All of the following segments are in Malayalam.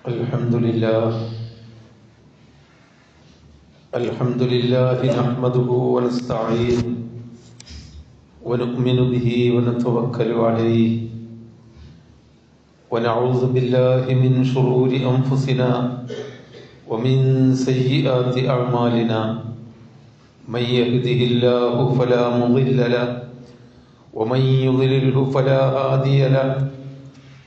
الحمد لله نحمده ونستعين ونؤمن به ونتوكل عليه ونعوذ بالله من شرور أنفسنا ومن سيئات أعمالنا من يهده الله فلا مضل له ومن يضلله فلا هادي له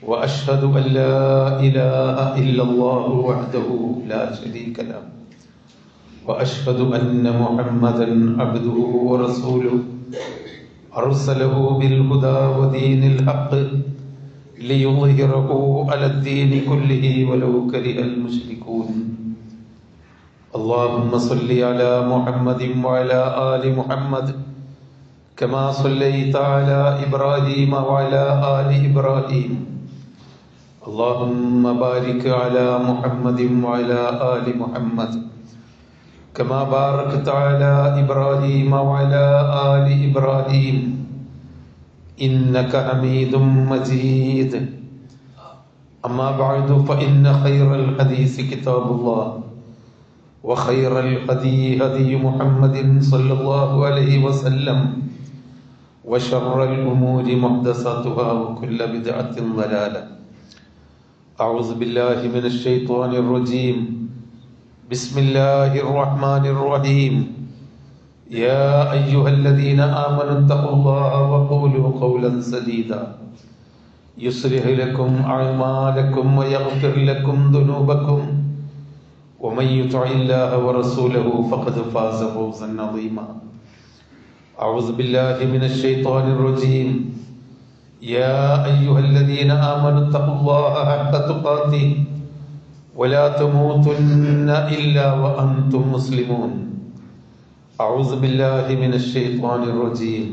وأشهد أن لا إله إلا الله وحده لا شريك له وأشهد أن محمدا عبده ورسوله أرسله بالهدى ودين الحق ليظهره على الدين كله ولو كره المشركون اللهم صل على محمد وعلى آل محمد كما صليت على إبراهيم وعلى آل إبراهيم اللهم بارك على محمد وعلى آل محمد كما باركت على إبراهيم وعلى آل إبراهيم إنك حميد مجيد أما بعد فإن خير الحديث كتاب الله وخير الهدي هدي محمد صلى الله عليه وسلم وشر الأمور محدثاتها وكل بدعة ضلالة أعوذ بالله من الشيطان الرجيم بسم الله الرحمن الرحيم يا أيها الذين آمنوا اتقوا الله وقولوا قولا سديدا يصلح لكم أعمالكم ويغفر لكم ذنوبكم ومن يطع الله ورسوله فقد فاز فوزا عظيما أعوذ بالله من الشيطان الرجيم يا أيها الذين آمنوا اتقوا الله حق تقاته ولا تموتن إلا وأنتم مسلمون أعوذ بالله من الشيطان الرجيم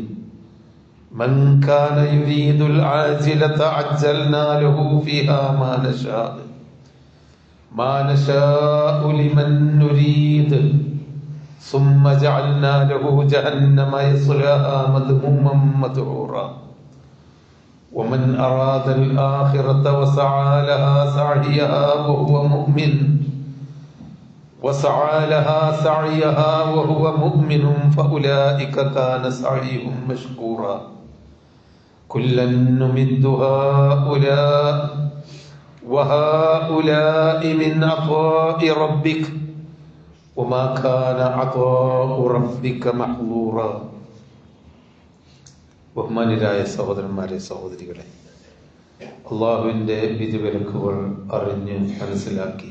من كان يريد العاجلة عجلنا له فيها ما نشاء لمن نريد ثم جعلنا له جهنم يصلاها مذموما مدحورا ومن أراد الآخرة وسعى لها سعيها وهو مؤمن فأولئك كان سعيهم مشكورا كلا نمد هؤلاء وهؤلاء من عطاء ربك وما كان عطاء ربك محظورا ബഹുമാന്യരായ സഹോദരന്മാരെ സഹോദരികളെ, അള്ളാഹുവിൻ്റെ വിധിവിലക്കുകൾ അറിഞ്ഞ് മനസ്സിലാക്കി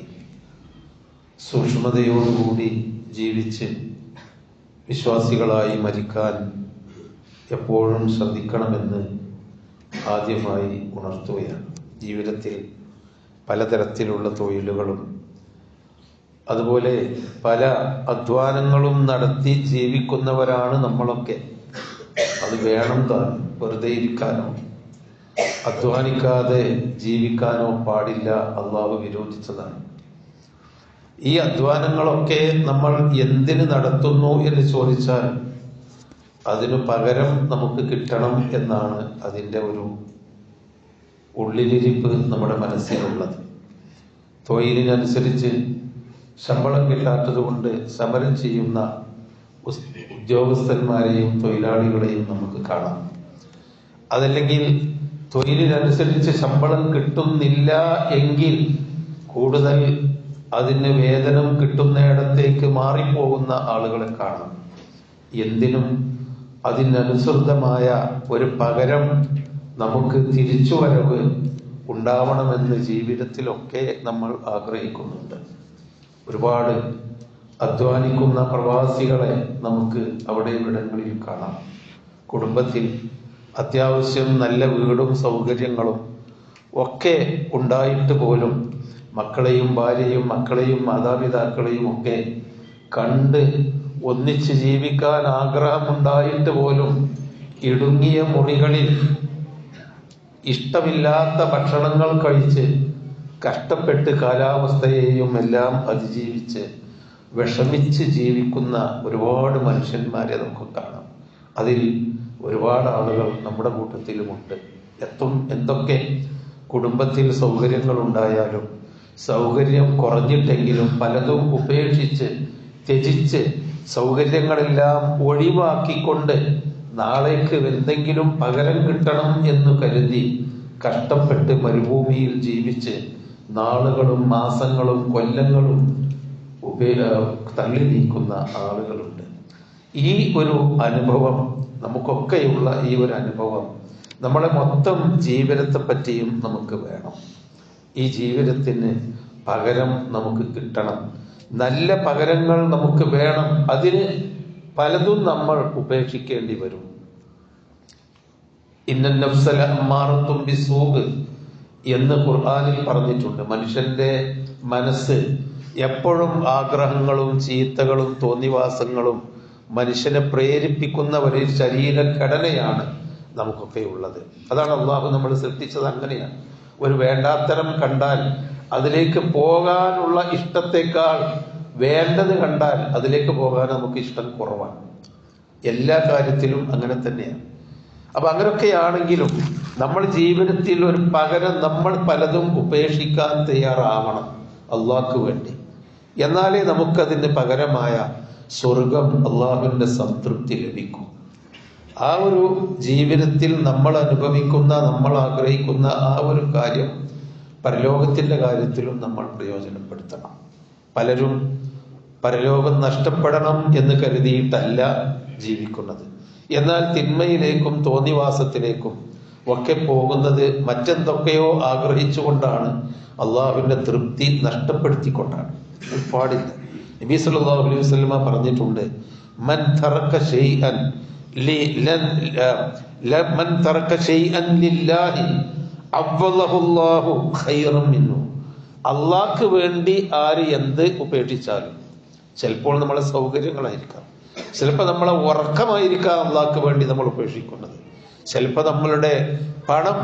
സൂക്ഷ്മതയോടുകൂടി ജീവിച്ച് വിശ്വാസികളായി മരിക്കാൻ എപ്പോഴും ശ്രദ്ധിക്കണമെന്ന് ആദ്യമായി ഉണർത്തുകയാണ്. ജീവിതത്തിൽ പലതരത്തിലുള്ള തൊഴിലുകളും അതുപോലെ പല അധ്വാനങ്ങളും നടത്തി ജീവിക്കുന്നവരാണ് നമ്മളൊക്കെ. അത് വേണം താൻ. വെറുതെ ഇരിക്കാനോ അധ്വാനിക്കാതെ ജീവിക്കാനോ പാടില്ല. അള്ളാഹു വിരോധിച്ചതാണ്. ഈ അധ്വാനങ്ങളൊക്കെ നമ്മൾ എന്തിന് നടത്തുന്നു എന്ന് ചോദിച്ചാൽ അതിനു പകരം നമുക്ക് കിട്ടണം എന്നാണ് അതിൻ്റെ ഒരു ഉള്ളിലിരിപ്പ് നമ്മുടെ മനസ്സിലുള്ളത്. തൊഴിലിനനുസരിച്ച് ശമ്പളം കിട്ടാത്തത് കൊണ്ട് സമരം ചെയ്യുന്ന ഉദ്യോഗസ്ഥന്മാരെയും തൊഴിലാളികളെയും നമുക്ക് കാണാം. അതല്ലെങ്കിൽ തൊഴിലിനനുസരിച്ച് ശമ്പളം കിട്ടുന്നില്ല എങ്കിൽ കൂടുതൽ അതിന് വേതനം കിട്ടുന്നിടത്തേക്ക് മാറിപ്പോകുന്ന ആളുകളെ കാണാം. എന്തിനും അതിനനുസൃതമായ ഒരു പകരം നമുക്ക് തിരിച്ചുവരവ് ഉണ്ടാവണമെന്ന് ജീവിതത്തിലൊക്കെ നമ്മൾ ആഗ്രഹിക്കുന്നുണ്ട്. ഒരുപാട് അധ്വാനിക്കുന്ന പ്രവാസികളെ നമുക്ക് അവിടെ ഇവിടങ്ങളിൽ കാണാം. കുടുംബത്തിൽ അത്യാവശ്യം നല്ല വീടും സൗകര്യങ്ങളും ഒക്കെ ഉണ്ടായിട്ട് പോലും മക്കളെയും ഭാര്യയും മക്കളെയും മാതാപിതാക്കളെയും ഒക്കെ കണ്ട് ഒന്നിച്ച് ജീവിക്കാൻ ആഗ്രഹമുണ്ടായിട്ട് പോലും ഇടുങ്ങിയ മുറികളിൽ ഇഷ്ടമില്ലാത്ത ഭക്ഷണങ്ങൾ കഴിച്ച് കഷ്ടപ്പെട്ട് കാലാവസ്ഥയെയും എല്ലാം അതിജീവിച്ച് വിഷമിച്ച് ജീവിക്കുന്ന ഒരുപാട് മനുഷ്യന്മാരെ നമുക്ക് കാണാം. അതിൽ ഒരുപാട് ആളുകൾ നമ്മുടെ കൂട്ടത്തിലുമുണ്ട്. എന്തൊക്കെ കുടുംബത്തിൽ സൗകര്യങ്ങൾ ഉണ്ടായാലും സൗകര്യം കുറഞ്ഞിട്ടെങ്കിലും പലതും ഉപേക്ഷിച്ച് ത്യജിച്ച് സൗകര്യങ്ങളെല്ലാം ഒഴിവാക്കിക്കൊണ്ട് നാളേക്ക് എന്തെങ്കിലും പകരം കിട്ടണം എന്ന് കരുതി കഷ്ടപ്പെട്ട് മരുഭൂമിയിൽ ജീവിച്ച് നാളുകളും മാസങ്ങളും കൊല്ലങ്ങളും തള്ളി നീക്കുന്ന ആളുകളുണ്ട്. ഈ ഒരു അനുഭവം, നമുക്കൊക്കെയുള്ള ഈ ഒരു അനുഭവം നമ്മളെ മൊത്തം ജീവിതത്തെ പറ്റിയും നമുക്ക് വേണം. ഈ ജീവിതത്തിന് പകരം നമുക്ക് കിട്ടണം, നല്ല പകരങ്ങൾ നമുക്ക് വേണം. അതിന് പലതും നമ്മൾ ഉപേക്ഷിക്കേണ്ടി വരും. ഇന്ന നഫ്സല അമ്മാറത്തും ബിസ്സൂഅ് എന്ന് ഖുർആനിൽ പറഞ്ഞിട്ടുണ്ട്. മനുഷ്യന്റെ മനസ്സ് എപ്പോഴും ആഗ്രഹങ്ങളും ചീത്തകളും തോന്നിവാസങ്ങളും മനുഷ്യനെ പ്രേരിപ്പിക്കുന്ന ഒരു ശരീരഘടനയാണ് നമുക്കൊക്കെ ഉള്ളത്. അതാണ് അള്ളാഹു നമ്മൾ സൃഷ്ടിച്ചത് അങ്ങനെയാണ്. ഒരു വേണ്ടാത്തരം കണ്ടാൽ അതിലേക്ക് പോകാനുള്ള ഇഷ്ടത്തെക്കാൾ വേണ്ടത് കണ്ടാൽ അതിലേക്ക് പോകാൻ നമുക്ക് ഇഷ്ടം കുറവാണ്. എല്ലാ കാര്യത്തിലും അങ്ങനെ തന്നെയാണ്. അപ്പൊ അങ്ങനെയൊക്കെയാണെങ്കിലും നമ്മൾ ജീവിതത്തിൽ ഒരു പകരം നമ്മൾ പലതും ഉപേക്ഷിക്കാൻ തയ്യാറാവണം അള്ളാഹ്ക്ക് വേണ്ടി. എന്നാലേ നമുക്കതിന് പകരമായ സ്വർഗം, അള്ളാഹുവിന്റെ സംതൃപ്തി ലഭിക്കും. ആ ഒരു ജീവിതത്തിൽ നമ്മൾ അനുഭവിക്കുന്ന, നമ്മൾ ആഗ്രഹിക്കുന്ന ആ ഒരു കാര്യം പരലോകത്തിന്റെ കാര്യത്തിലും നമ്മൾ പ്രയോജനപ്പെടുത്തണം. പലരും പരലോകം നഷ്ടപ്പെടണം എന്ന് കരുതിയിട്ടല്ല ജീവിക്കുന്നത്. എന്നാൽ തിന്മയിലേക്കും തോന്നിവാസത്തിലേക്കും ഒക്കെ പോകുന്നത് മറ്റെന്തൊക്കെയോ ആഗ്രഹിച്ചുകൊണ്ടാണ്, അള്ളാഹുവിന്റെ തൃപ്തി നഷ്ടപ്പെടുത്തിക്കൊണ്ടാണ്. പാടില്ല. നബി സല്ലല്ലാഹു അലൈഹി വസല്ലമ പറഞ്ഞിട്ടുണ്ട്, മൻ തറക ശൈഅൻ മൻ തറക ശൈഅൻ ലില്ലാഹി അവ്വലഹുല്ലാഹു ഖൈറൻ മിൻഹു. അള്ളാഹ്ക്ക് വേണ്ടി ആര് എന്ത് ഉപേക്ഷിച്ചാലും, ചിലപ്പോൾ നമ്മളെ സൗകര്യങ്ങളായിരിക്കാം, ചിലപ്പോൾ നമ്മളെ ഉറക്കമായിരിക്കാം അള്ളാഹ്ക്ക് വേണ്ടി നമ്മൾ ഉപേക്ഷിക്കുന്നത്, ചിലപ്പോൾ നമ്മളുടെ പണം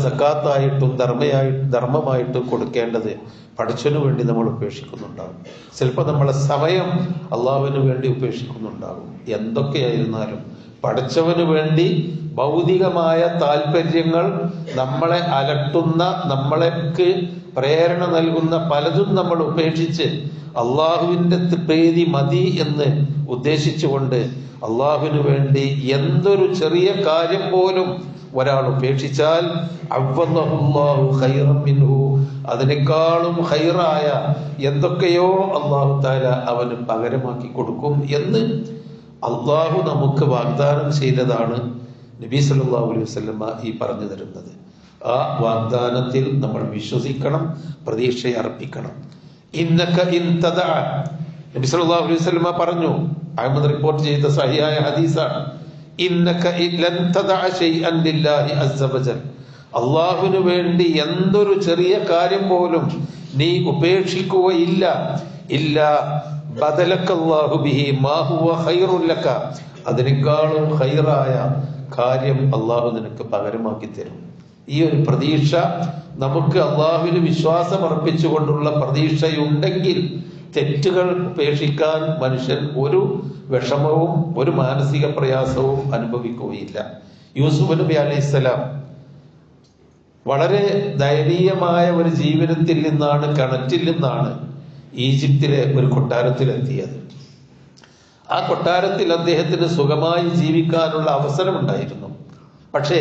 സക്കാത്തായിട്ടും ധർമ്മമായിട്ടും കൊടുക്കേണ്ടത് പഠിച്ചതിനു വേണ്ടി നമ്മൾ ഉപേക്ഷിക്കുന്നുണ്ടാകും. ചിലപ്പോൾ നമ്മളെ സമയം അള്ളാഹുവിന് വേണ്ടി ഉപേക്ഷിക്കുന്നുണ്ടാകും. എന്തൊക്കെയായിരുന്നാലും പഠിച്ചവന് വേണ്ടി ഭൗതികമായ താല്പര്യങ്ങൾ നമ്മളെ അലട്ടുന്ന, നമ്മളെക്ക് പ്രേരണ നൽകുന്ന പലതും നമ്മൾ ഉപേക്ഷിച്ച് അള്ളാഹുവിന്റെ പ്രീതി മതി എന്ന് ഉദ്ദേശിച്ചുകൊണ്ട് അള്ളാഹുവിന് വേണ്ടി എന്തൊരു ചെറിയ കാര്യം പോലും ഒരാൾ ഉപേക്ഷിച്ചാൽ അവ്വലഹുല്ലാഹു ഖൈറൻ മിൻഹു, അതിനേക്കാളും ഖൈറായ എന്തൊക്കെയോ അള്ളാഹു തആല അവന് പകരമാക്കി കൊടുക്കും എന്ന് അള്ളാഹു നമുക്ക് വാഗ്ദാനം ചെയ്തതാണ് നബി സല്ലല്ലാഹു അലൈഹി വസല്ലമ ഈ പറഞ്ഞു തരുന്നത്. ആ വാഗ്ദാനത്തിൽ നമ്മൾ വിശ്വസിക്കണം, പ്രതീക്ഷ അർപ്പിക്കണം. ഇന്നക ഇൻ തദഅ, നബി സല്ലല്ലാഹു അലൈഹി വസല്ലമ പറഞ്ഞു, അഹ്മദ് റിപ്പോർട്ട് ചെയ്ത സഹിഹായ ഹദീസാണ്, ഇന്നക ലൻ തദഅ ശൈഅൻ ലില്ലാഹി അസ്സ വജൽ, അള്ളാഹുവിന് വേണ്ടി എന്തൊരു ചെറിയ കാര്യം പോലും നീ ഉപേക്ഷിക്കുകയില്ല, ഇല്ല ബദലക്കല്ലാഹു ബിഹി മാ ഹുവ ഖൈറുൻ ലക, അതിനേക്കാളും ഖൈറായ കാര്യം അള്ളാഹു നിനക്ക് പകരമാക്കി തരും. ഈ ഒരു പ്രതീക്ഷ നമുക്ക് അള്ളാഹുവിന് വിശ്വാസം അർപ്പിച്ചുകൊണ്ടുള്ള പ്രതീക്ഷയുണ്ടെങ്കിൽ തെറ്റുകൾ ഉപേക്ഷിക്കാൻ മനുഷ്യൻ ഒരു വിഷമവും ഒരു മാനസിക പ്രയാസവും അനുഭവിക്കുകയില്ല. യൂസുഫ് നബി അലൈഹിസ്സലാം വളരെ ദയനീയമായ ഒരു ജീവിതത്തിൽ നിന്നാണ്, കിണറ്റിൽ നിന്നാണ് ഈജിപ്തിലെ ഒരു കൊട്ടാരത്തിലെത്തിയത്. ആ കൊട്ടാരത്തിൽ അദ്ദേഹത്തിന് സുഖമായി ജീവിക്കാനുള്ള അവസരമുണ്ടായിരുന്നു. പക്ഷേ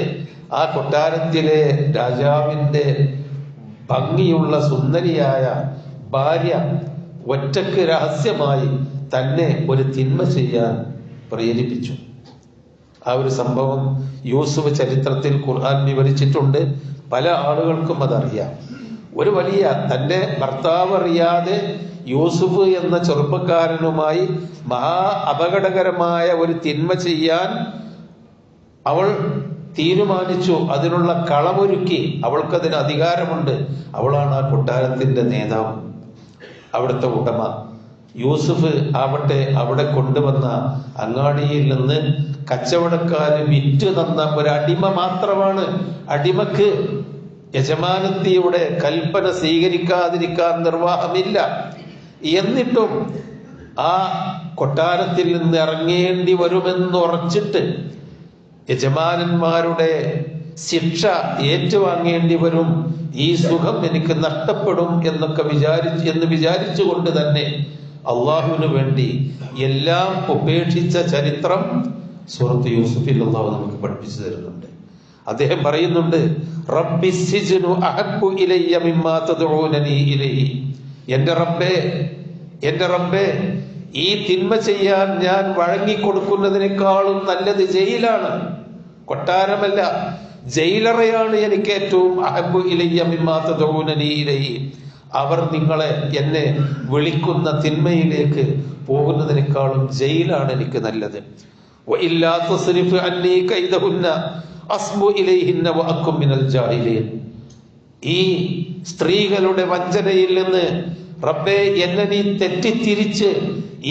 ആ കൊട്ടാരത്തിലെ രാജാവിന്റെ ഭംഗിയുള്ള സുന്ദരിയായ ഭാര്യ ഒറ്റക്ക് രഹസ്യമായി തന്നെ ഒരു തിന്മ ചെയ്യാൻ പ്രേരിപ്പിച്ചു. ആ ഒരു സംഭവം യൂസുഫ് ചരിത്രത്തിൽ ഖുർആൻ വിവരിച്ചിട്ടുണ്ട്. പല ആളുകൾക്കും അതറിയാം. ഒരു വലിയ, തന്റെ ഭർത്താവ് അറിയാതെ യൂസുഫ് എന്ന ചെറുപ്പക്കാരനുമായി മഹാ അപകടകരമായ ഒരു തിന്മ ചെയ്യാൻ അവൾ തീരുമാനിച്ചു. അതിനുള്ള കളമൊരുക്കി. അവൾക്കതിന് അധികാരമുണ്ട്. അവളാണ് ആ കൊട്ടാരത്തിന്റെ നേതാവ്, അവിടുത്തെ ഉടമ. യൂസുഫ് ആവട്ടെ അവിടെ കൊണ്ടുവന്ന അങ്ങാടിയിൽ നിന്ന് കച്ചവടക്കാര് വിറ്റ് തന്ന ഒരു അടിമ മാത്രമാണ്. അടിമക്ക് യജമാനത്തിയുടെ കൽപ്പന സ്വീകരിക്കാതിരിക്കാൻ നിർവാഹമില്ല. എന്നിട്ടും ആ കൊട്ടാരത്തിൽ നിന്ന് ഇറങ്ങേണ്ടി വരുമെന്നുറച്ചിട്ട് യജമാനന്മാരുടെ ശിക്ഷ ഏറ്റുവാങ്ങേണ്ടി വരും, ഈ സുഖം എനിക്ക് നഷ്ടപ്പെടും എന്ന് വിചാരിച്ചുകൊണ്ട് തന്നെ അള്ളാഹുവിന് വേണ്ടി എല്ലാം ഉപേക്ഷിച്ച ചരിത്രം സൂറത്ത് യൂസുഫിൽ അള്ളാഹു നമുക്ക് പഠിപ്പിച്ചു തരുന്നുണ്ട്. അദ്ദേഹം പറയുന്നുണ്ട്, റബ്ബി സിജ്നു അഹബ്ബു ഇലയ്യ മിമ്മാ തദ്ഊനനി ഇലൈഹി. എന്റെ റബ്ബേ, ഈ തിന്മ ചെയ്യാൻ ഞാൻ വഴങ്ങിക്കൊടുക്കുന്നതിനേക്കാളും നല്ലത് ജയിലാണ്, കൊട്ടാരമല്ല, ജയിലറയാണ് എനിക്ക് ഏറ്റവും അഹബ്ബു ഇലയ്യ മിമ്മാ തദ്ഊനനി ഇലൈഹി. അവർ എന്നെ വിളിക്കുന്ന തിന്മയിലേക്ക് പോകുന്നതിനേക്കാളും ജയിലാണ് എനിക്ക് നല്ലത്. വഇല്ലാ തസ്രിഫ് അന്നി കൈദഹുന്ന അസ്ബു ഇലൈഹിന്ന വഅകും മിനൽ ജാഹിലീൻ. ഈ സ്ത്രീകളുടെ വഞ്ചനയിൽ നിന്ന് റബ്ബേ എന്നെ നീ തെറ്റിത്തിരിച്ച്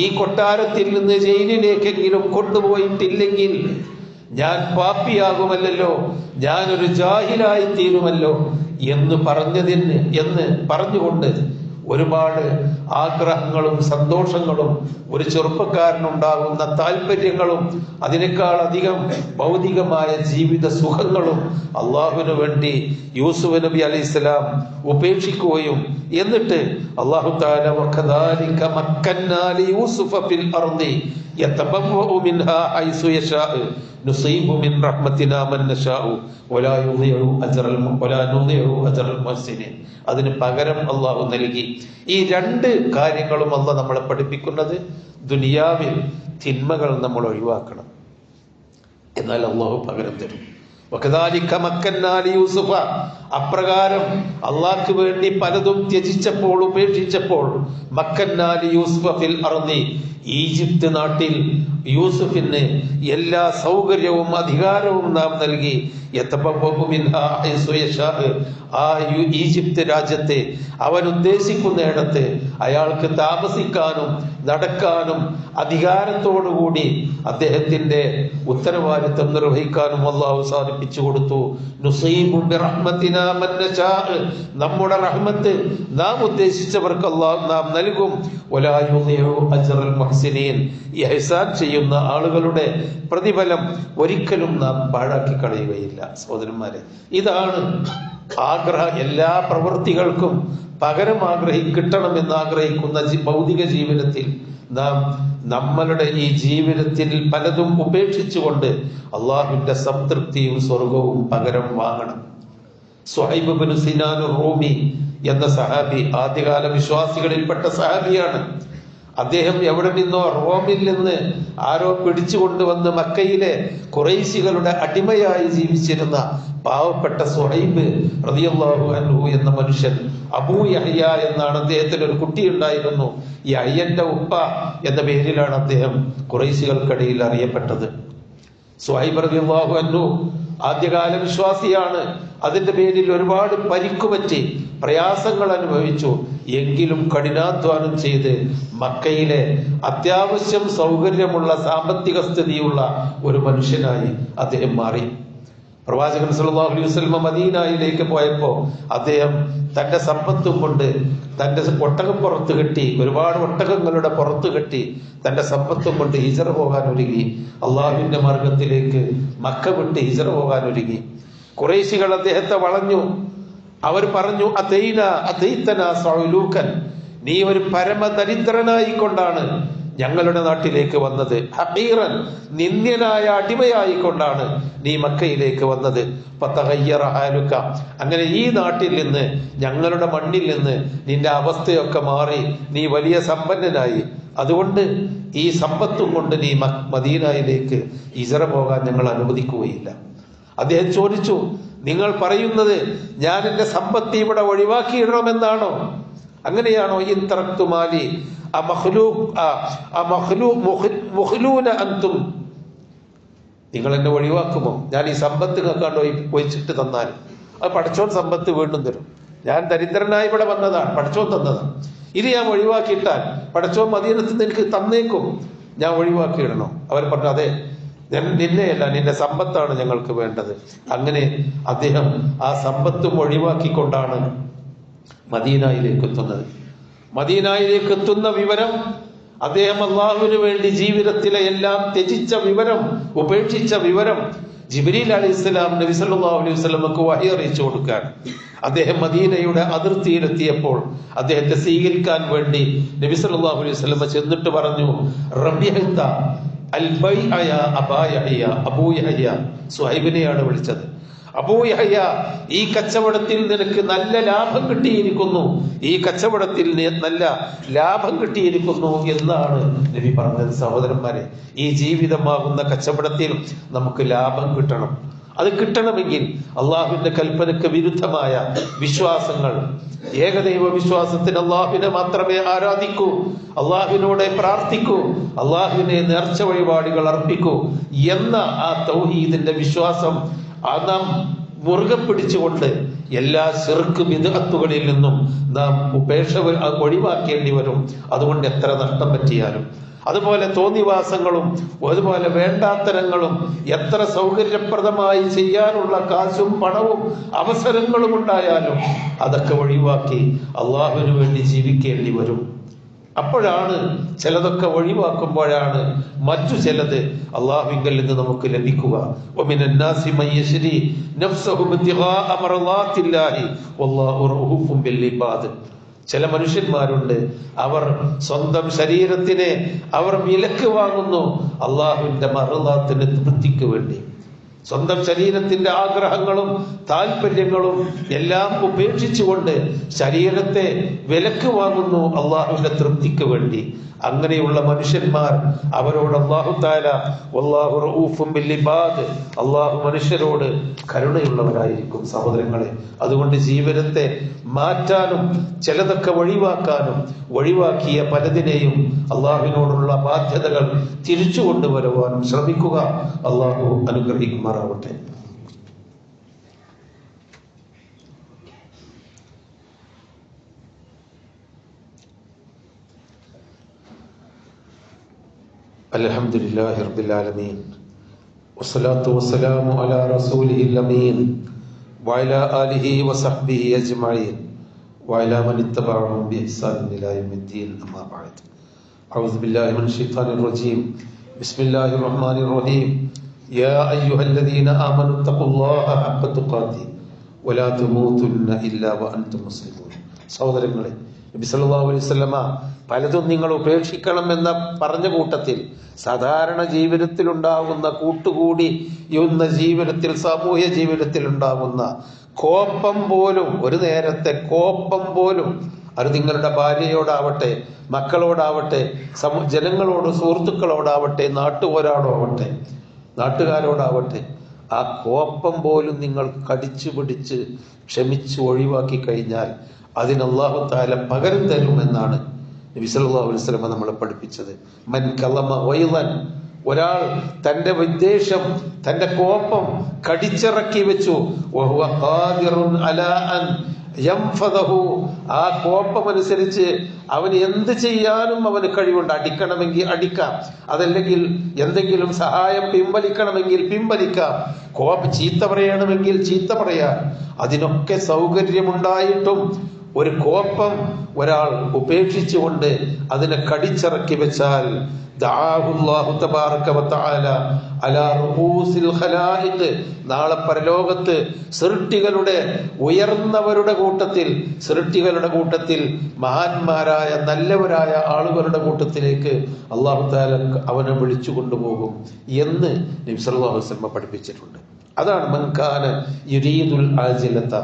ഈ കൊട്ടാരത്തിൽ നിന്ന് ജയിലിലേക്കെങ്കിലും കൊണ്ടുപോയിട്ടില്ലെങ്കിൽ ഞാൻ പാപ്പിയാകുമല്ലോ, ഞാനൊരു ജാഹിലായി തീരുമല്ലോ എന്ന് പറഞ്ഞുകൊണ്ട് ഒരുപാട് ആഗ്രഹങ്ങളും സന്തോഷങ്ങളും ഒരു ചെറുപ്പക്കാരനുണ്ടാകുന്ന താല്പര്യങ്ങളും അതിനേക്കാൾ അധികം ഭൗതികമായ ജീവിത സുഖങ്ങളും അള്ളാഹുവിന് വേണ്ടി യൂസുഫ് നബി അലൈഹിസ്സലാം ഉപേക്ഷിക്കുകയും എന്നിട്ട് അള്ളാഹു തആല വകദാലിക മക്കന്നാ ലിയൂസുഫ ഫിൽ അർളി യതബവ്വഉ മിൻഹാ ഹൈസു യശാഉ നുസീബു മിൻ റഹ്മത്തിനാ മൻ നശാഉ വലാ യുളിഉ അജ്റൽ മുഹ്സിനീൻ. അതിന് പകരം അള്ളാഹു നൽകി. ഈ രണ്ട് കാര്യങ്ങളും അള്ളാഹ് നമ്മളെ പഠിപ്പിക്കുന്നത്, ദുനിയാവിൽ തിന്മകൾ നമ്മൾ ഒഴിവാക്കണം, എന്നാൽ അള്ളാഹു പകരം തരും. വകദാലിക മക്കന്നാ ലിയൂസുഫ, അപ്രകാരം അള്ളാഹ്ക്ക് വേണ്ടി പലതും ത്യജിച്ചപ്പോൾ ഉപേക്ഷിച്ചപ്പോൾ മക്കന്നാ ലിയൂസുഫ ഫിൽ അർളി, ഈജിപ്ത് നാട്ടിൽ യൂസുഫിന് എല്ലാ സൗകര്യവും അധികാരവും നാം നൽകി. ആ ഈജിപ്ത് രാജ്യത്തെ അവൻ ഉദ്ദേശിക്കുന്നിടത്ത് അയാൾക്ക് താമസിക്കാനും നടക്കാനും അധികാരത്തോടുകൂടി അദ്ദേഹത്തിന്റെ ഉത്തരവാദിത്വം നിർവഹിക്കാനും അല്ലാഹു സാധിപ്പിച്ചു കൊടുത്തു. നുസീബു ബിറഹ്മത്തിനാ മൻ നശാ, നമ്മുടെ റഹ്മത്ത് നാം ഉദ്ദേശിച്ചവർക്ക് അല്ലാഹു നാം നൽകും. വലാ യുളിഉ അജ്റൽ മുഹ്സിനീൻ, ഇഹ്സാൻ ചെയ്യുന്ന ആളുകളുടെ പ്രതിഫലം ഒരിക്കലും നാം പാഴാക്കി കളയുകയില്ല. സഹോദരന്മാരെ, ഇതാണ് എല്ലാ പ്രവൃത്തികൾക്കും പകരം കിട്ടണമെന്ന് ആഗ്രഹിക്കുന്ന ഭൗതിക ജീവിതത്തിൽ നാം നമ്മളുടെ ഈ ജീവിതത്തിൽ പലതും ഉപേക്ഷിച്ചുകൊണ്ട് അള്ളാഹുവിന്റെ സംതൃപ്തിയും സ്വർഗവും പകരം വാങ്ങണം. സുഹൈബ് ഇബ്നു സിനാൻ റൂമി എന്ന സഹാബി ആദ്യകാല വിശ്വാസികളിൽപ്പെട്ട സഹാബിയാണ്. അദ്ദേഹം എവിടെ നിന്നോ റോമിൽ നിന്ന് ആരോ പിടിച്ചുകൊണ്ടുവന്ന് മക്കയിലെ ഖുറൈശികളുടെ അടിമയായി ജീവിച്ചിരുന്ന പാവപ്പെട്ട സുഹൈബ് റളിയല്ലാഹു അൻഹു എന്ന മനുഷ്യൻ, അബൂ യഹ്യ എന്നാണ് അദ്ദേഹത്തിന് ഒരു കുട്ടി ഉണ്ടായിരുന്നു. യഹ്യന്റെ ഉപ്പ എന്ന പേരിലാണ് അദ്ദേഹം ഖുറൈശികൾക്കിടയിൽ അറിയപ്പെട്ടത്. സുഹൈബ് റളിയല്ലാഹു അൻഹു ആദ്യകാല വിശ്വാസിയാണ്. അതിന്റെ പേരിൽ ഒരുപാട് പരിക്കുപറ്റി പ്രയാസങ്ങൾ അനുഭവിച്ചു. എങ്കിലും കഠിനാധ്വാനം ചെയ്ത് മക്കയിലെ അത്യാവശ്യം സൗകര്യമുള്ള സാമ്പത്തിക സ്ഥിതിയുള്ള ഒരു മനുഷ്യനായി അദ്ദേഹം മാറി. പ്രവാചകൻ സല്ലല്ലാഹു അലൈഹി വസല്ലം മദീനയിലേക്ക് പോയപ്പോ അദ്ദേഹം തന്റെ സമ്പത്തും കൊണ്ട് തന്റെ ഒട്ടകം പുറത്ത് കെട്ടി, ഒരുപാട് ഒട്ടകങ്ങളുടെ പുറത്ത് കെട്ടി തന്റെ സമ്പത്തും കൊണ്ട് ഹിജറ പോകാൻ ഒരുങ്ങി. അള്ളാഹുവിന്റെ മാർഗത്തിലേക്ക് മക്ക വിട്ട് ഹിജറ പോകാൻ ഒരുങ്ങി. ഖുറൈശികൾ അദ്ദേഹത്തെ വളഞ്ഞു. അവർ പറഞ്ഞു, നീ ഒരു പരമദരിദ്രനായിക്കൊണ്ടാണ് ഞങ്ങളുടെ നാട്ടിലേക്ക് വന്നത്, ഹഖീറൻ, നിന്ദ്യനായ അടിമയായിക്കൊണ്ടാണ് നീ മക്കയിലേക്ക് വന്നത്. അങ്ങനെ ഈ നാട്ടിൽ നിന്ന്, ഞങ്ങളുടെ മണ്ണിൽ നിന്ന് നിന്റെ അവസ്ഥയൊക്കെ മാറി, നീ വലിയ സമ്പന്നനായി. അതുകൊണ്ട് ഈ സമ്പത്തും കൊണ്ട് നീ മദീനയിലേക്ക് ഹിജറ പോകാൻ ഞങ്ങൾ അനുവദിക്കുകയില്ല. അദ്ദേഹം ചോദിച്ചു, നിങ്ങൾ പറയുന്നത് ഞാൻ എന്റെ സമ്പത്ത് ഇവിടെ ഒഴിവാക്കിയിടണമെന്നാണോ? അങ്ങനെയാണോ? ഇൻ തറക്തു മാലി അന്തും, നിങ്ങൾ എന്നെ ഒഴിവാക്കുമോ? ഞാൻ ഈ സമ്പത്ത് കണ്ടോ ഒഴിച്ചിട്ട് തന്നാൽ അത് പടച്ചോൻ സമ്പത്ത് വീണ്ടും തരും. ഞാൻ ദരിദ്രനായി ഇവിടെ വന്നതാണ്, പടച്ചോൻ തന്നതാണ്. ഇത് ഞാൻ ഒഴിവാക്കിയിട്ടാൽ പടച്ചോൻ മദീനത്ത് നിന്ന് എനിക്ക് തന്നേക്കും, ഞാൻ ഒഴിവാക്കിയിടണോ? അവർ പറഞ്ഞു, അതെ, നിന്നെയല്ല, നിന്റെ സമ്പത്താണ് ഞങ്ങൾക്ക് വേണ്ടത്. അങ്ങനെ അദ്ദേഹം ആ സമ്പത്തും ഒഴിവാക്കിക്കൊണ്ടാണ് മദീനയിലേക്ക് എത്തുന്നത്. മദീനയിലേക്ക് എത്തുന്ന വിവരം, അദ്ദേഹം അള്ളാഹുവിന് വേണ്ടി ജീവിതത്തിലെ എല്ലാം ത്യജിച്ച വിവരം, ഉപേക്ഷിച്ച വിവരം ജിബ്രീൽ അലൈഹിസ്സലാം നബി സല്ലല്ലാഹു അലൈഹി വസല്ലമക്ക് വഹി അറിയിച്ചു കൊടുക്കാൻ അദ്ദേഹം മദീനയുടെ അതിർത്തിയിലെത്തിയപ്പോൾ അദ്ദേഹത്തെ സ്വീകരിക്കാൻ വേണ്ടി നബി സല്ലല്ലാഹു അലൈഹി വസല്ലമ ചെന്നിട്ട് പറഞ്ഞു, റബിഹത അൽ ബൈഅ യാ അബാ യഹ്യ. അബൂ യഹ്യ, സുഹൈബിനെയാണ് വിളിച്ചത്. അബൂ യഹ്യ, ഈ കച്ചവടത്തിൽ നിനക്ക് നല്ല ലാഭം കിട്ടിയിരിക്കുന്നു, ഈ കച്ചവടത്തിൽ നല്ല ലാഭം കിട്ടിയിരിക്കുന്നു എന്നാണ് നബി പറഞ്ഞത്. സഹോദരന്മാരെ, ഈ ജീവിതമാകുന്ന കച്ചവടത്തിൽ നമുക്ക് ലാഭം കിട്ടണം. അത് കിട്ടണമെങ്കിൽ അള്ളാഹുവിന്റെ കൽപ്പനയ്ക്ക് വിരുദ്ധമായ വിശ്വാസങ്ങൾ, ഏകദൈവ വിശ്വാസത്തിന് അള്ളാഹുവിനെ മാത്രമേ ആരാധിക്കൂ, അള്ളാഹുവിനോടെ പ്രാർത്ഥിക്കൂ, അള്ളാഹുവിനെ നേർച്ച വഴിപാടുകൾ അർപ്പിക്കൂ എന്ന ആ തൗഹീദിന്റെ വിശ്വാസം നാം മുറുകെ പിടിച്ചുകൊണ്ട് എല്ലാ ശിർക്ക് ബിദ്അത്തുകളിൽ നിന്നും നാം ഒഴിവാക്കേണ്ടി വരും. അതുകൊണ്ട് എത്ര നഷ്ടം പറ്റിയാലും, അതുപോലെ തോന്നിവാസങ്ങളും അതുപോലെ വേണ്ടാത്തരങ്ങളും എത്ര സൗകര്യപ്രദമായി ചെയ്യാനുള്ള കാശും പണവും അവസരങ്ങളും ഉണ്ടായാലും അതൊക്കെ ഒഴിവാക്കി അള്ളാഹുവിന് വേണ്ടി ജീവിക്കേണ്ടി വരും. അപ്പോഴാണ് ചിലതൊക്കെ ഒഴിവാക്കുമ്പോഴാണ് മറ്റു ചിലത് അള്ളാഹുവിങ്കൽ നിന്ന് നമുക്ക് ലഭിക്കുക. ചില മനുഷ്യന്മാരുണ്ട്, അവർ സ്വന്തം ശരീരത്തിനെ അവർ വിലക്ക് വാങ്ങുന്നു അള്ളാഹുവിന്റെ മർളാത്തിന് തൃപ്തിക്ക് വേണ്ടി. സ്വന്തം ശരീരത്തിന്റെ ആഗ്രഹങ്ങളും താല്പര്യങ്ങളും എല്ലാം ഉപേക്ഷിച്ചുകൊണ്ട് ശരീരത്തെ വിലക്ക് വാങ്ങുന്നു അള്ളാഹുവിന്റെ തൃപ്തിക്ക് വേണ്ടി. അങ്ങനെയുള്ള മനുഷ്യന്മാർ, അവരോട് അല്ലാഹു തആല വല്ലാഹു റഊഫും ബിൽ ഇബാദ്, അള്ളാഹു മനുഷ്യരോട് കരുണയുള്ളവരായിരിക്കും. സഹോദരങ്ങളെ, അതുകൊണ്ട് ജീവിതത്തെ മാറ്റാനും ചിലതൊക്കെ ഒഴിവാക്കാനും ഒഴിവാക്കിയ പലതിനെയും അള്ളാഹുവിനോടുള്ള ബാധ്യതകൾ തിരിച്ചു കൊണ്ടുവരുവാനും ശ്രമിക്കുക. അള്ളാഹു അനുഗ്രഹിക്കുമാറാവട്ടെ. അൽഹംദുലില്ലാഹി റബ്ബിൽ ആലമീൻ വസ്സലാത്തു വസ്സലാമു അലാ റസൂലിഹിൽ അമീൻ വഅലാ ആലിഹി വസഹ്ബിഹി അജ്മഈൻ വഅലാ മൻ ഇത്തബഅഹും ബിഇഹ്സാനിൻ ഇലാ യൗമിദ്ദീൻ. അമ്മാ ബഅദ്. അഊദു ബില്ലാഹി മിനശ് ശൈത്വാനിർ റജീം. ബിസ്മില്ലാഹിർ റഹ്മാനിർ റഹീം. യാ അയ്യുഹല്ലദീന ആമനൂ തഖുല്ലാഹ ഹഖ്ക തുഖാതിഹി വലാ തമൂതുന്ന ഇല്ലാ വഅൻതും മുസ്ലിമൂൻ. സഹോദരങ്ങളെ, നബി സല്ലല്ലാഹു അലൈഹി വസല്ലമ പലതും നിങ്ങൾ ഉപേക്ഷിക്കണം എന്ന പറഞ്ഞ കൂട്ടത്തിൽ സാധാരണ ജീവിതത്തിൽ ഉണ്ടാകുന്ന കൂട്ടുകൂടി ജീവിതത്തിൽ, സാമൂഹ്യ ജീവിതത്തിൽ ഉണ്ടാകുന്ന കോപ്പം പോലും, ഒരു നേരത്തെ കോപ്പം പോലും, അത് നിങ്ങളുടെ ഭാര്യയോടാവട്ടെ, മക്കളോടാവട്ടെ, ജനങ്ങളോട്, സുഹൃത്തുക്കളോടാവട്ടെ, നാട്ടുകാരോടാവട്ടെ, ആ കോപ്പം പോലും നിങ്ങൾ കടിച്ചു പിടിച്ച് ക്ഷമിച്ച് ഒഴിവാക്കി കഴിഞ്ഞാൽ അതിന് അല്ലാഹു തആല പകരം തരുമെന്നാണ് നബി സല്ലല്ലാഹു അലൈഹി വസല്ലം നമ്മളെ പഠിപ്പിച്ചത്. മൻ കലമ വൈളൻ, ഒരാൾ തന്റെ വിദ്വേഷം, തന്റെ കോപം കടിച്ചിറക്കി വെച്ചു, വഹുവ ഖാദിറുൻ അലാ അൻ യംഫദഹു, ആ കോപമനുസരിച്ച് അവന് എന്ത് ചെയ്യാനും അവന് കഴിവുണ്ട്. അടിക്കണമെങ്കിൽ അടിക്കാം, അതല്ലെങ്കിൽ എന്തെങ്കിലും സഹായം പിൻവലിക്കണമെങ്കിൽ പിൻവലിക്കാം, ചീത്ത പറയണമെങ്കിൽ ചീത്ത പറയാം. അതിനൊക്കെ സൗകര്യമുണ്ടായിട്ടും ഒരു കോപ്പം ഒരാൾ ഉപേക്ഷിച്ചുകൊണ്ട് അതിനെ കടിച്ചിറക്കി വെച്ചാൽ നാളെ പരലോകത്ത് സൃഷ്ടികളുടെ ഉയർന്നവരുടെ കൂട്ടത്തിൽ മഹാന്മാരായ നല്ലവരായ ആളുകളുടെ കൂട്ടത്തിലേക്ക് അല്ലാഹു തആല അവനെ വിളിച്ചു കൊണ്ടുപോകും എന്ന് നബി സല്ലല്ലാഹു അലൈഹി വസല്ലം പഠിപ്പിച്ചിട്ടുണ്ട്. അതാണ് മൻ കാന യുരീദുൽ ആജിലത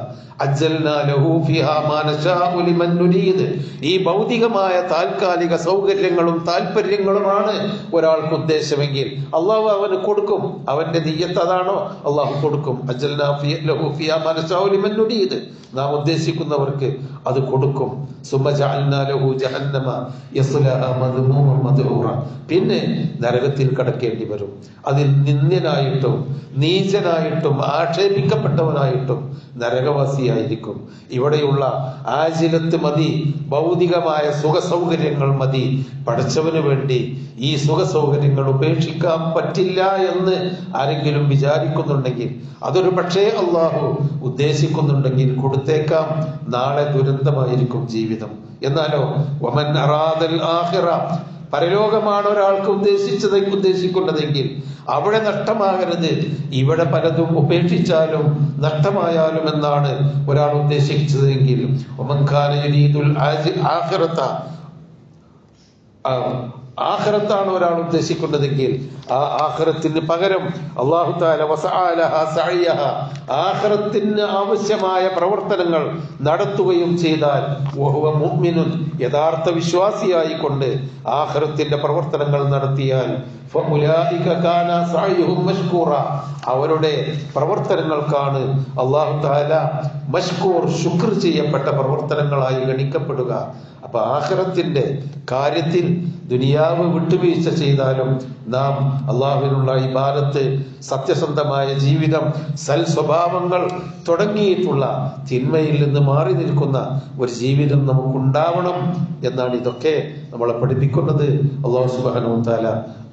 അജ്ജൽനാ ലഹു ഫീഹാ മാ നശാഉ ലിമൻ നുരീദ്. ഈ ഭൗതികമായ താൽക്കാലിക സൗകര്യങ്ങളും താല്പര്യങ്ങളുമാണ് ഒരാൾക്ക് ഉദ്ദേശമെങ്കിൽ അള്ളാഹു അവന് കൊടുക്കും. അവന്റെ നിയ്യത്ത് അതാണോ, അള്ളാഹു കൊടുക്കും. അജ്ജൽനാ ലഹു ഫീഹാ മാ നശാഉ ലിമൻ നുരീദ്, നാം ഉദ്ദേശിക്കുന്നവർക്ക് അത് കൊടുക്കും. സുമ്മ ജഅൽനാ ലഹു ജഹന്നമ യസ്ലഹാ മദ്മൂമൻ മദ്ഹൂറ, പിന്നെ നരകത്തിൽ കടക്കേണ്ടി വരും. അതിൽ നിന്ദ്യനായിട്ടും നീചനായിട്ടും ആക്ഷേപിക്കപ്പെട്ടവനായിട്ടും നരകവാസിയായിരിക്കും. ഇവിടെയുള്ള ആജിലത്ത് മതി, ഭൗതികമായ സുഖ സൗകര്യങ്ങൾ മതി. പടച്ചവന് വേണ്ടി ഈ സുഖ സൗകര്യങ്ങൾ ഉപേക്ഷിക്കാൻ പറ്റില്ല എന്ന് ആരെങ്കിലും വിചാരിക്കുന്നുണ്ടെങ്കിൽ, അതൊരു പക്ഷേ അള്ളാഹു ഉദ്ദേശിക്കുന്നുണ്ടെങ്കിൽ കൊടുത്തേക്കാം. നാളെ ദുരന്തമായിരിക്കും ജീവിതം. എന്നാലോ വമൻ അറാദൽ ആഖിറ, പരലോകമാണ് ഒരാൾക്ക് ഉദ്ദേശിക്കുന്നതെങ്കിൽ അവിടെ നഷ്ടമാകരുത്. ഇവിടെ പലതും ഉപേക്ഷിച്ചാലും നഷ്ടമായാലും എന്നാണ് ഒരാൾ ഉദ്ദേശിച്ചതെങ്കിൽ ആഖിറത്താണ് ഒരാൾ ഉദ്ദേശിക്കുന്നതെങ്കിൽ ആ ആഖിറത്തിന് പകരം അല്ലാഹു തആല വസഅലഹാ സഅയഹാ, ആഖിറത്തിന് ആവശ്യമായ പ്രവർത്തനങ്ങൾ നടത്തുകയും ചെയ്താൽ വഹുവ മുഅ്മിനുൻ, യഥാർത്ഥ വിശ്വാസിയായിക്കൊണ്ട് ആഖിറത്തിന്റെ പ്രവർത്തനങ്ങൾ നടത്തിയാൽ ഫഉലൈക കാന സഅയുഹും മഷ്കൂറ, അവരുടെ പ്രവർത്തനങ്ങൾക്കാണ് അല്ലാഹു തആല മഷ്കൂർ, ശുക്ർ ചെയ്യപ്പെട്ട പ്രവർത്തനങ്ങളായി ഗണിക്കപ്പെടുക. അപ്പൊ ആഖിറത്തിന്റെ കാര്യത്തിൽ ദുനിയാവ് വിട്ടുവീഴ്ച ചെയ്താലും നാം അള്ളാഹുവിനുള്ള ഇബാദത്ത്, സത്യസന്ധമായ ജീവിതം, സൽ സ്വഭാവങ്ങൾ തുടങ്ങിയിട്ടുള്ള തിന്മയിൽ നിന്ന് മാറി നിൽക്കുന്ന ഒരു ജീവിതം നമുക്കുണ്ടാവണം എന്നാണ് ഇതൊക്കെ നമ്മളെ പഠിപ്പിക്കുന്നത്. അല്ലാഹു സുബ്ഹാനഹു വ തആല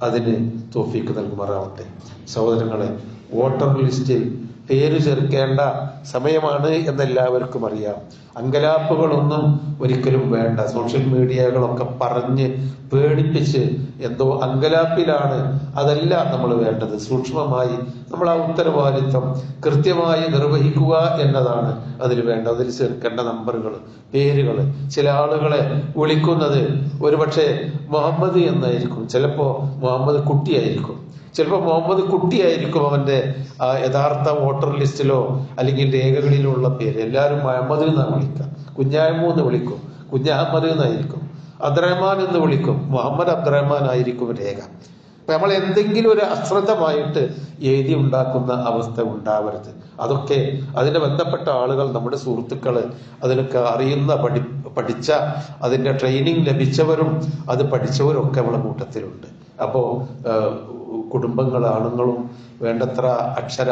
അതിന് തൗഫീഖ് നൽകുമാറാവട്ടെ. സഹോദരങ്ങളെ, വോട്ടർ ലിസ്റ്റിൽ പേര് ചേർക്കേണ്ട സമയമാണ് എന്നെല്ലാവർക്കും അറിയാം. അങ്കലാപ്പുകളൊന്നും ഒരിക്കലും വേണ്ട. സോഷ്യൽ മീഡിയകളൊക്കെ പറഞ്ഞ് പേടിപ്പിച്ച് എന്തോ അങ്കലാപ്പിലാണ്. അതല്ല നമ്മൾ വേണ്ടത്. സൂക്ഷ്മമായി നമ്മൾ ആ ഉത്തരവാദിത്വം കൃത്യമായി നിർവഹിക്കുക എന്നതാണ് അതിൽ വേണ്ടത്. അതിൽ ചേർക്കേണ്ട നമ്പറുകൾ, പേരുകൾ. ചില ആളുകളെ വിളിക്കുന്നത് ഒരുപക്ഷെ മുഹമ്മദ് എന്നായിരിക്കും, ചിലപ്പോ മുഹമ്മദ് കുട്ടിയായിരിക്കും, ചിലപ്പോൾ മുഹമ്മദ് കുട്ടിയായിരിക്കും അവന്റെ യഥാർത്ഥ വോട്ടർ ലിസ്റ്റിലോ അല്ലെങ്കിൽ രേഖകളിലോ ഉള്ള പേര്. എല്ലാവരും മുഹമ്മദ് എന്നാണ് വിളിക്കുക. കുഞ്ഞായ്മ എന്ന് വിളിക്കും, കുഞ്ഞഹമ്മദ് എന്നായിരിക്കും. അബ്ദുറഹ്മാൻ എന്ന് വിളിക്കും, മുഹമ്മദ് അബ്ദുറഹ്മാൻ ആയിരിക്കും രേഖ. അപ്പൊ നമ്മൾ എന്തെങ്കിലും ഒരു അശ്രദ്ധമായിട്ട് എഴുതി ഉണ്ടാക്കുന്ന അവസ്ഥ ഉണ്ടാവരുത്. അതൊക്കെ അതിന് ബന്ധപ്പെട്ട ആളുകൾ, നമ്മുടെ സുഹൃത്തുക്കള്, അതിനൊക്കെ അറിയുന്ന പഠിച്ച അതിന്റെ ട്രെയിനിങ് ലഭിച്ചവരും അത് പഠിച്ചവരും ഒക്കെ നമ്മുടെ കൂട്ടത്തിലുണ്ട്. അപ്പോ കുടുംബങ്ങൾ, ആണുങ്ങളും വേണ്ടത്ര അക്ഷര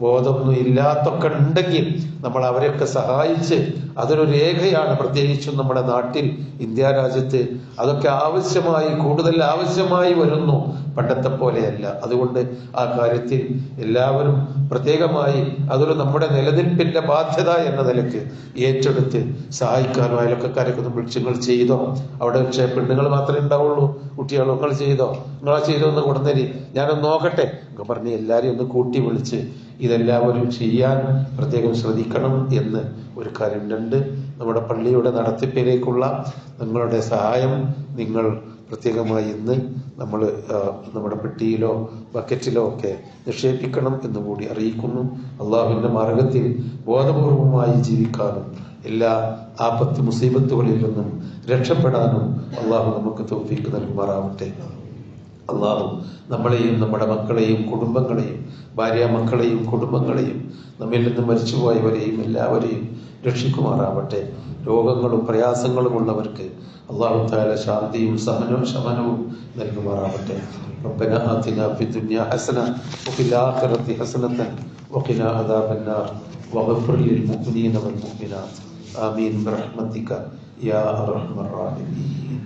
ബോധമൊന്നും ഇല്ലാത്തൊക്കെ ഉണ്ടെങ്കിൽ നമ്മൾ അവരെയൊക്കെ സഹായിച്ച്, അതൊരു രേഖയാണ്. പ്രത്യേകിച്ചും നമ്മുടെ നാട്ടിൽ, ഇന്ത്യ രാജ്യത്ത് അതൊക്കെ കൂടുതൽ ആവശ്യമായി വരുന്നു, പണ്ടത്തെ പോലെയല്ല. അതുകൊണ്ട് ആ കാര്യത്തിൽ എല്ലാവരും പ്രത്യേകമായി അതൊരു നമ്മുടെ നിലനിൽപ്പിന്റെ ബാധ്യത എന്ന നിലയ്ക്ക് ഏറ്റെടുത്ത് സഹായിക്കാനോ, അയൽവക്കക്കാരൊക്കെ ഒന്ന് വിളിച്ചുങ്ങൾ ചെയ്തോ, അവിടെ പക്ഷേ പെണ്ണുങ്ങൾ മാത്രമേ ഉണ്ടാവുള്ളൂ, കുട്ടികൾ നിങ്ങൾ ചെയ്തോ, നിങ്ങളാ ചെയ്തോ എന്ന് കൊടുന്നേരി ഞാനൊന്ന് നോക്കട്ടെ ഒക്കെ പറഞ്ഞ് എല്ലാവരെയും ഒന്ന് കൂട്ടി വിളിച്ച് ഇതെല്ലാവരും ചെയ്യാൻ പ്രത്യേകം ശ്രദ്ധിക്കണം എന്ന് ഒരു കാര്യം. രണ്ട്, നമ്മുടെ പള്ളിയുടെ നടത്തിപ്പിലേക്കുള്ള നിങ്ങളുടെ സഹായം നിങ്ങൾ പ്രത്യേകമായി ഇന്ന് നമ്മൾ നമ്മുടെ പെട്ടിയിലോ ബക്കറ്റിലോ ഒക്കെ നിക്ഷേപിക്കണം എന്നുകൂടി അറിയിക്കുന്നു. അള്ളാഹുവിന്റെ മാർഗത്തിൽ ബോധപൂർവമായി ജീവിക്കാനും എല്ലാ ആപത്ത് മുസീബത്തുകളിൽ നിന്നും രക്ഷപ്പെടാനും അള്ളാഹു നമുക്ക് തൗഫീഖ് നൽകുമാറാവട്ടെ. അള്ളാഹു നമ്മളെയും നമ്മുടെ മക്കളെയും കുടുംബങ്ങളെയും, ഭാര്യ മക്കളെയും കുടുംബങ്ങളെയും, നമ്മിൽ നിന്ന് മരിച്ചുപോയവരെയും എല്ലാവരെയും രക്ഷിക്കുമാറാവട്ടെ. രോഗങ്ങളും പ്രയാസങ്ങളും ഉള്ളവർക്ക് അല്ലാഹു തആല ശാന്തിയും ശമനവും നൽകുമാറാവട്ടെ. റബ്ബനാ ആതിനാ ഫിദ്ദുനിയാ ഹസന വഫിൽ ആഖിറതി ഹസനതൻ വഖിനാ അദാബന്നാർ വഗ്ഫിർ ലിൽ മുഅ്മിനീന വൽ മുഅ്മിനാത്ത് ആമീൻ ബിറഹ്മതിക യാ അർഹമർ റഹീമീൻ.